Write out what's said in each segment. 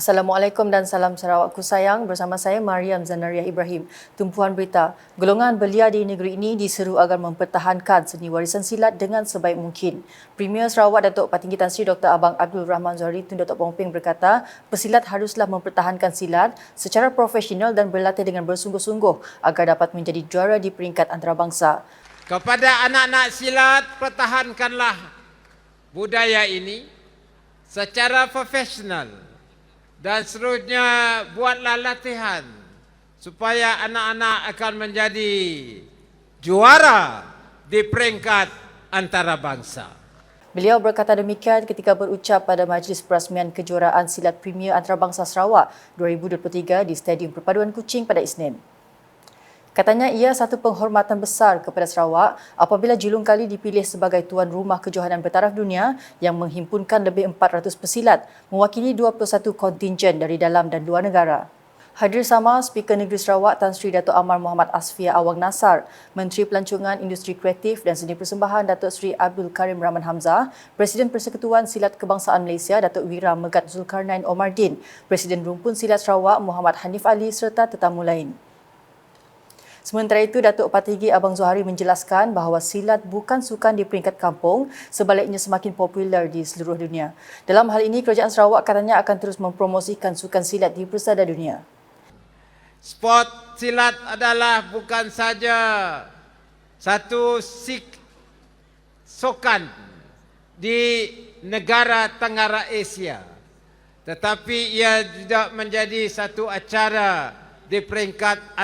Assalamualaikum dan salam Sarawakku sayang. Bersama saya Mariam Zanariah Ibrahim. Tumpuan berita, golongan belia di negeri ini diseru agar mempertahankan seni warisan silat dengan sebaik mungkin. Premier Sarawak Datuk Patinggi Tan Sri Dr. Abang Abdul Rahman Zohari Tun Datuk Pompeng berkata, pesilat haruslah mempertahankan silat secara profesional dan berlatih dengan bersungguh-sungguh agar dapat menjadi juara di peringkat antarabangsa. Kepada anak-anak silat, pertahankanlah budaya ini secara profesional. Dan seterusnya buatlah latihan supaya anak-anak akan menjadi juara di peringkat antarabangsa. Beliau berkata demikian ketika berucap pada Majlis Perasmian Kejuaraan Silat Premier Antarabangsa Sarawak 2023 di Stadium Perpaduan Kuching pada Isnin. Katanya ia satu penghormatan besar kepada Sarawak apabila julung kali dipilih sebagai tuan rumah kejohanan bertaraf dunia yang menghimpunkan lebih 400 pesilat mewakili 21 kontingen dari dalam dan luar negara. Hadir sama Speaker Negeri Sarawak Tan Sri Datuk Amar Muhammad Asfia Awang Nasar, Menteri Pelancongan Industri Kreatif dan Seni Persembahan Datuk Sri Abdul Karim Rahman Hamzah, Presiden Persekutuan Silat Kebangsaan Malaysia Datuk Wira Megat Zulkarnain Omardin, Presiden Rumpun Silat Sarawak Muhammad Hanif Ali serta tetamu lain. Sementara itu, Datuk Patinggi Abang Zohari menjelaskan bahawa silat bukan sukan di peringkat kampung, sebaliknya semakin popular di seluruh dunia. Dalam hal ini, Kerajaan Sarawak katanya akan terus mempromosikan sukan silat di persada dunia. Sport silat adalah bukan saja satu sukan di negara Tenggara Asia, tetapi ia juga menjadi satu acara di peringkat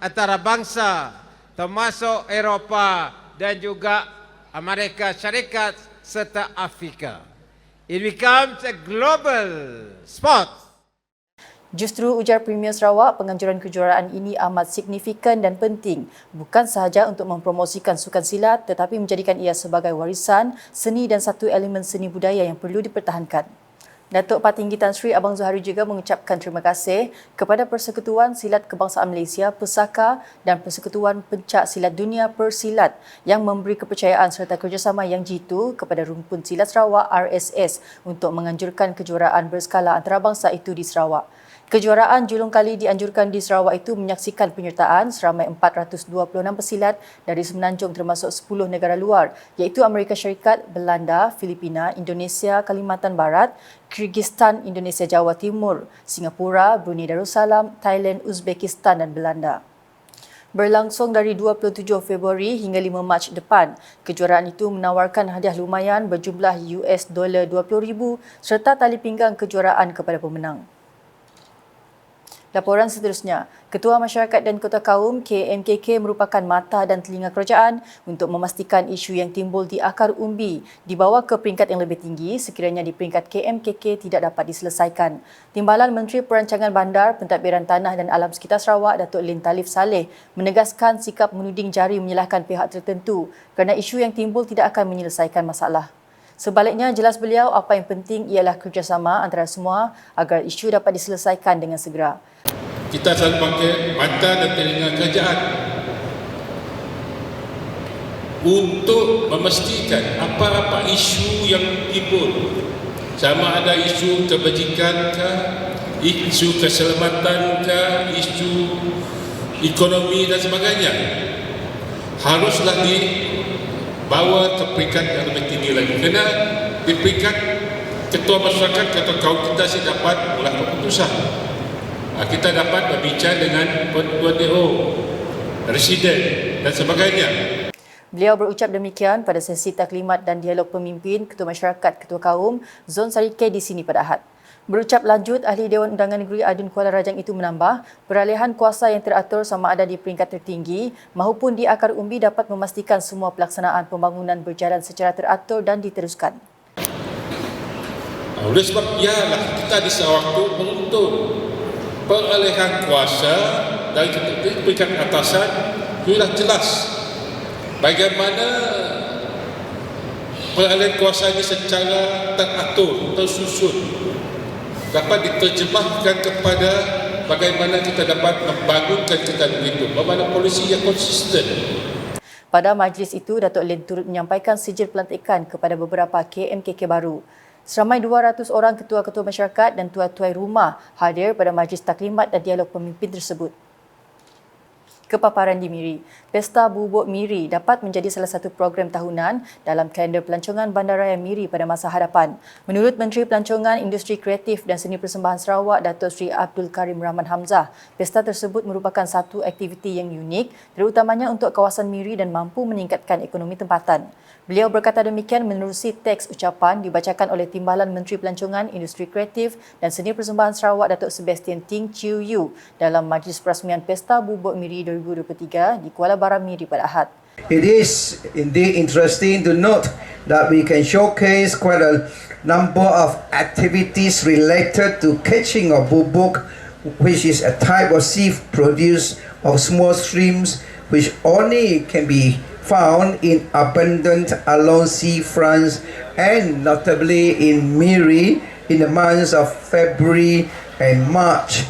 antarabangsa termasuk Eropah dan juga Amerika Syarikat serta Afrika. It becomes a global sport. Justru ujar Premier Sarawak, penganjuran kejuaraan ini amat signifikan dan penting, bukan sahaja untuk mempromosikan sukan silat tetapi menjadikan ia sebagai warisan seni dan satu elemen seni budaya yang perlu dipertahankan. Datuk Patinggi Tan Sri Abang Zohari juga mengucapkan terima kasih kepada Persekutuan Silat Kebangsaan Malaysia Persaka dan Persekutuan Pencak Silat Dunia Persilat yang memberi kepercayaan serta kerjasama yang jitu kepada Rumpun Silat Sarawak RSS untuk menganjurkan kejuaraan berskala antarabangsa itu di Sarawak. Kejuaraan julung kali dianjurkan di Sarawak itu menyaksikan penyertaan seramai 426 pesilat dari semenanjung termasuk 10 negara luar iaitu Amerika Syarikat, Belanda, Filipina, Indonesia, Kalimantan Barat, Kyrgyzstan, Indonesia Jawa Timur, Singapura, Brunei Darussalam, Thailand, Uzbekistan dan Belanda. Berlangsung dari 27 Februari hingga 5 Mac depan, kejuaraan itu menawarkan hadiah lumayan berjumlah $20,000 serta tali pinggang kejuaraan kepada pemenang. Laporan seterusnya, Ketua Masyarakat dan Kota Kaum KMKK merupakan mata dan telinga kerajaan untuk memastikan isu yang timbul di akar umbi dibawa ke peringkat yang lebih tinggi sekiranya di peringkat KMKK tidak dapat diselesaikan. Timbalan Menteri Perancangan Bandar, Pentadbiran Tanah dan Alam Sekitar Sarawak Datuk Lin Talif Saleh menegaskan sikap menuding jari menyalahkan pihak tertentu kerana isu yang timbul tidak akan menyelesaikan masalah. Sebaliknya, jelas beliau apa yang penting ialah kerjasama antara semua agar isu dapat diselesaikan dengan segera. Kita selalu pakai mata dan telinga kerajaan untuk memastikan apa-apa isu yang timbul, sama ada isu kebajikan ke, isu keselamatan ke, isu ekonomi dan sebagainya, haruslah dibawa ke peringkat yang lebih tinggi lagi. Kerana di peringkat ketua masyarakat atau kaum kita dapat buat keputusan. Kita dapat berbincang dengan Tuan DO, Residen dan sebagainya. Beliau berucap demikian pada sesi taklimat dan dialog pemimpin Ketua Masyarakat Ketua Kaum Zon Sarike di sini pada Ahad. Berucap lanjut, Ahli Dewan Undangan Negeri Adun Kuala Rajang itu menambah, peralihan kuasa yang teratur sama ada di peringkat tertinggi maupun di akar umbi dapat memastikan semua pelaksanaan pembangunan berjalan secara teratur dan diteruskan. Oleh sebab ialah kita di sewaktu untuk peralihan kuasa dari peringkat atasan sudah jelas bagaimana peralihan kuasa ini secara teratur, tersusun dapat diterjemahkan kepada bagaimana kita dapat membangunkan kita begitu, bagaimana polisi yang konsisten. Pada majlis itu, Datuk Lin turut menyampaikan sijil pelantikan kepada beberapa KMKK baru. Seramai 200 orang ketua-ketua masyarakat dan tuai-tuai rumah hadir pada Majlis Taklimat dan Dialog Pemimpin tersebut. Kepaparan di Miri. Pesta Bubuk Miri dapat menjadi salah satu program tahunan dalam kalender pelancongan Bandaraya Miri pada masa hadapan. Menurut Menteri Pelancongan, Industri Kreatif dan Seni Persembahan Sarawak, Datuk Seri Abdul Karim Rahman Hamzah, pesta tersebut merupakan satu aktiviti yang unik, terutamanya untuk kawasan Miri dan mampu meningkatkan ekonomi tempatan. Beliau berkata demikian menerusi teks ucapan dibacakan oleh Timbalan Menteri Pelancongan, Industri Kreatif dan Seni Persembahan Sarawak, Datuk Sebastian Ting Chiu Yu dalam Majlis Perasmian Pesta Bubuk Miri 2023 di Kuala Baram Miri pada Ahad. It is indeed interesting to note that we can showcase quite a number of activities related to catching of bubuk, which is a type of sea produce of small streams which only can be found in abundant along seafronts and notably in Miri in the months of February and March.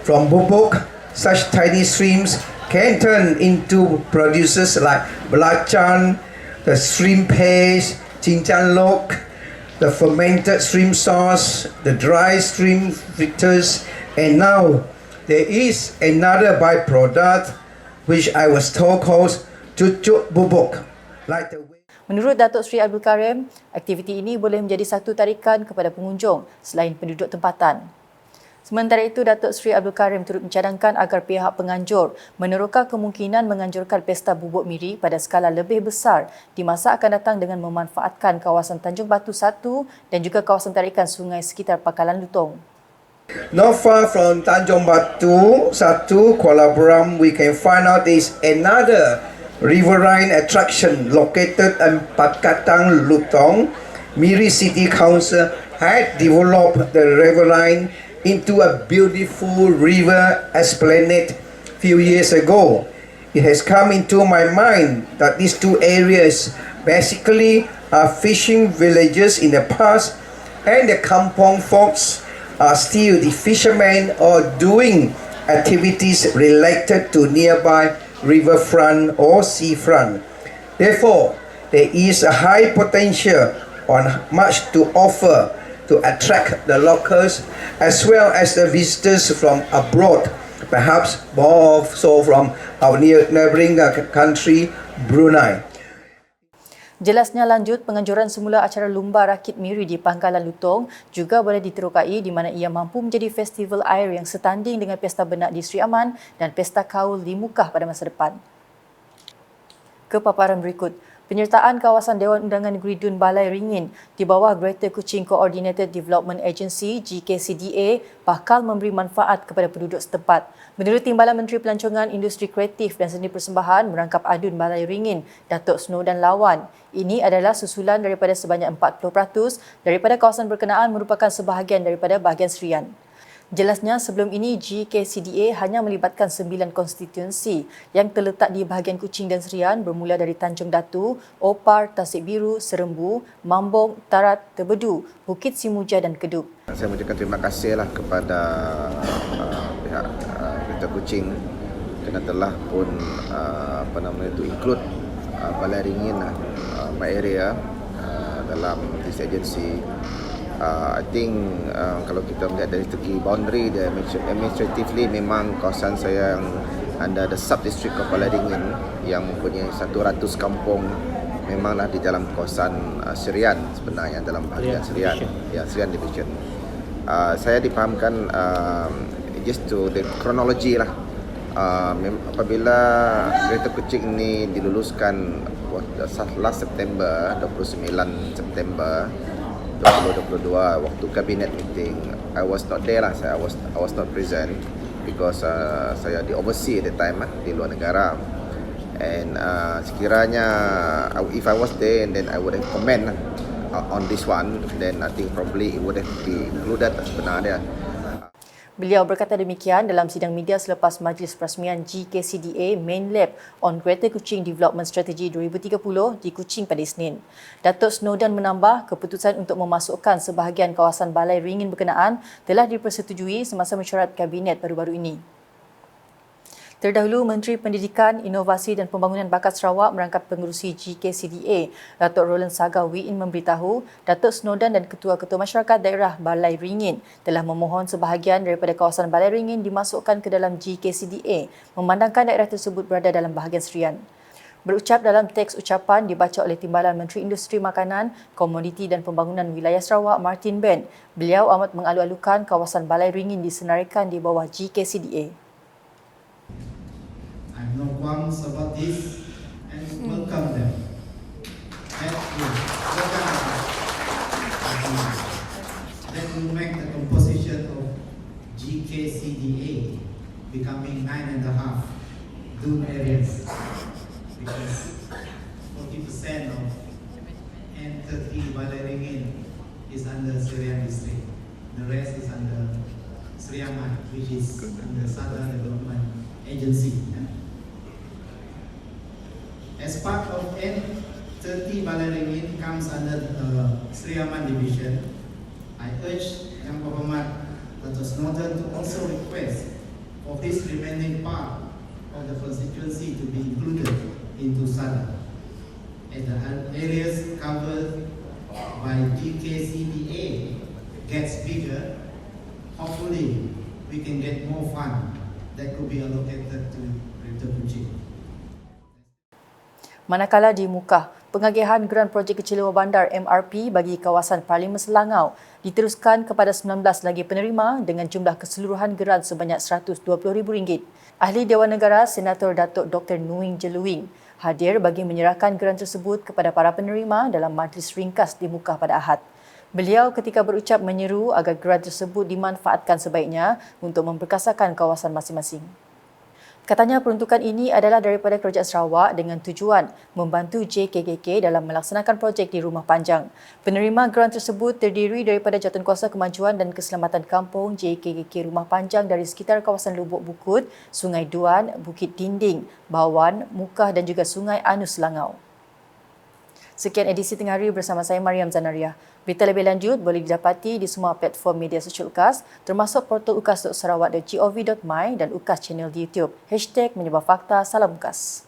From bubuk, such tiny streams can turn into producers like belacan, the shrimp paste, cincang lok, the fermented shrimp sauce, the dry shrimp fritters, and now there is another byproduct which I was told called cucuk bubuk. Like the way Menurut Datuk Seri Abdul Karim, aktiviti ini boleh menjadi satu tarikan kepada pengunjung selain penduduk tempatan. Sementara itu, Datuk Seri Abdul Karim turut mencadangkan agar pihak penganjur meneroka kemungkinan menganjurkan Pesta Bubuk Miri pada skala lebih besar di masa akan datang dengan memanfaatkan kawasan Tanjung Batu 1 dan juga kawasan tarikan sungai sekitar Pakalan Lutong. not far from Tanjung Batu 1, Kuala Baram, we can find out there is another riverine attraction located in Pakatang Lutong. Miri City Council had developed the riverine into a beautiful river esplanade few years ago. It has come into my mind that these two areas basically are fishing villages in the past, and the kampong folks are still the fishermen or doing activities related to nearby riverfront or seafront. Therefore, there is a high potential on much to offer to attract the locals as well as the visitors from abroad, perhaps more so from our neighbouring country, Brunei. Jelasnya lanjut, penganjuran semula acara Lumba Rakit Miri di Pangkalan Lutong juga boleh diterokai di mana ia mampu menjadi festival air yang setanding dengan Pesta Benak di Sri Aman dan Pesta Kaul di Mukah pada masa depan. Kepaparan berikut. Penyertaan kawasan Dewan Undangan Negeri Dun Balai Ringin di bawah Greater Kuching Coordinated Development Agency GKCDA bakal memberi manfaat kepada penduduk setempat. Menurut Timbalan Menteri Pelancongan, Industri Kreatif dan Seni Persembahan merangkap adun Balai Ringin, Datuk Snowdan Lawan. Ini adalah susulan daripada sebanyak 40% daripada kawasan berkenaan merupakan sebahagian daripada bahagian Serian. Jelasnya, sebelum ini GKCDA hanya melibatkan 9 konstituensi yang terletak di bahagian Kuching dan Serian bermula dari Tanjung Datu, Opar, Tasik Biru, Serembu, Mambong, Tarat, Tebedu, Bukit Simuja dan Kedup. Saya mengucapkan terima kasihlah kepada pihak Greater Kuching kerana telah pun include Balai Ringin my area dalam this agency. I think kalau kita melihat dari segi boundary dia administratively memang kawasan saya yang under the sub-district of Balai Ringin yang mempunyai 100 kampung memanglah di dalam kawasan Serian sebenarnya, dalam bahagian Serian. Ya, Serian Division. Saya dipahamkan just to the chronology lah. Apabila Greater Kuching ini diluluskan last September, 29 September 2022 waktu kabinet meeting, I was not there lah. I was not present because saya di overseas at the time di luar negara. And sekiranya if I was there, then I would have comment on this one, then I think probably it would have been included sebenarnya. Beliau berkata demikian dalam sidang media selepas Majlis Perasmian GKCDA Main Lab on Greater Kuching Development Strategy 2030 di Kuching pada Isnin. Datuk Snowdan menambah, keputusan untuk memasukkan sebahagian kawasan Balai Ringin berkenaan telah dipersetujui semasa mesyuarat Kabinet baru-baru ini. Terdahulu, Menteri Pendidikan, Inovasi dan Pembangunan Bakat Sarawak merangkap pengerusi GKCDA, Datuk Roland Saga Wiin memberitahu Datuk Snowden dan Ketua-Ketua Masyarakat Daerah Balai Ringin telah memohon sebahagian daripada kawasan Balai Ringin dimasukkan ke dalam GKCDA, memandangkan daerah tersebut berada dalam bahagian Serian. Berucap dalam teks ucapan dibaca oleh Timbalan Menteri Industri Makanan, Komoditi dan Pembangunan Wilayah Sarawak Martin Ben, beliau amat mengalu-alukan kawasan Balai Ringin disenaraikan di bawah GKCDA. I have no qualms about this and welcome them. That will make the composition of GKCDA becoming 9.5 dune areas, because 40% of N30 Balai Ringin is under Serian district. The rest is under Seriaman, which is under Southern Development Agency. As part of N30 Balai Ringin comes under Seriaman Division, I urge Yang Berhormat Datuk Snowden to also request for this remaining part of the constituency to be included into SADA. As the areas covered by GKCDA gets bigger, hopefully we can get more fund that could be allocated to Greater Kuching. Manakala di Mukah, pengagihan Geran Projek Kecil Luar Bandar MRP bagi kawasan Parlimen Selangau diteruskan kepada 19 lagi penerima dengan jumlah keseluruhan geran sebanyak RM120,000. Ahli Dewan Negara Senator Datuk Dr. Nuing Jeluing hadir bagi menyerahkan geran tersebut kepada para penerima dalam majlis ringkas di Mukah pada Ahad. Beliau ketika berucap menyeru agar geran tersebut dimanfaatkan sebaiknya untuk memperkasakan kawasan masing-masing. Katanya peruntukan ini adalah daripada Kerajaan Sarawak dengan tujuan membantu JKKK dalam melaksanakan projek di Rumah Panjang. Penerima geran tersebut terdiri daripada Jawatankuasa Kemajuan dan Keselamatan Kampung JKKK Rumah Panjang dari sekitar kawasan Lubuk Bukut, Sungai Duan, Bukit Dinding, Bawan, Mukah dan juga Sungai Anu Selangau. Sekian edisi Tengah Hari bersama saya Mariam Zanaria. Berita lebih lanjut boleh didapati di semua platform media sosial UKAS termasuk portal ukas.sarawak.gov.my dan UKAS channel di YouTube. #Menyebar Fakta, Salam UKAS.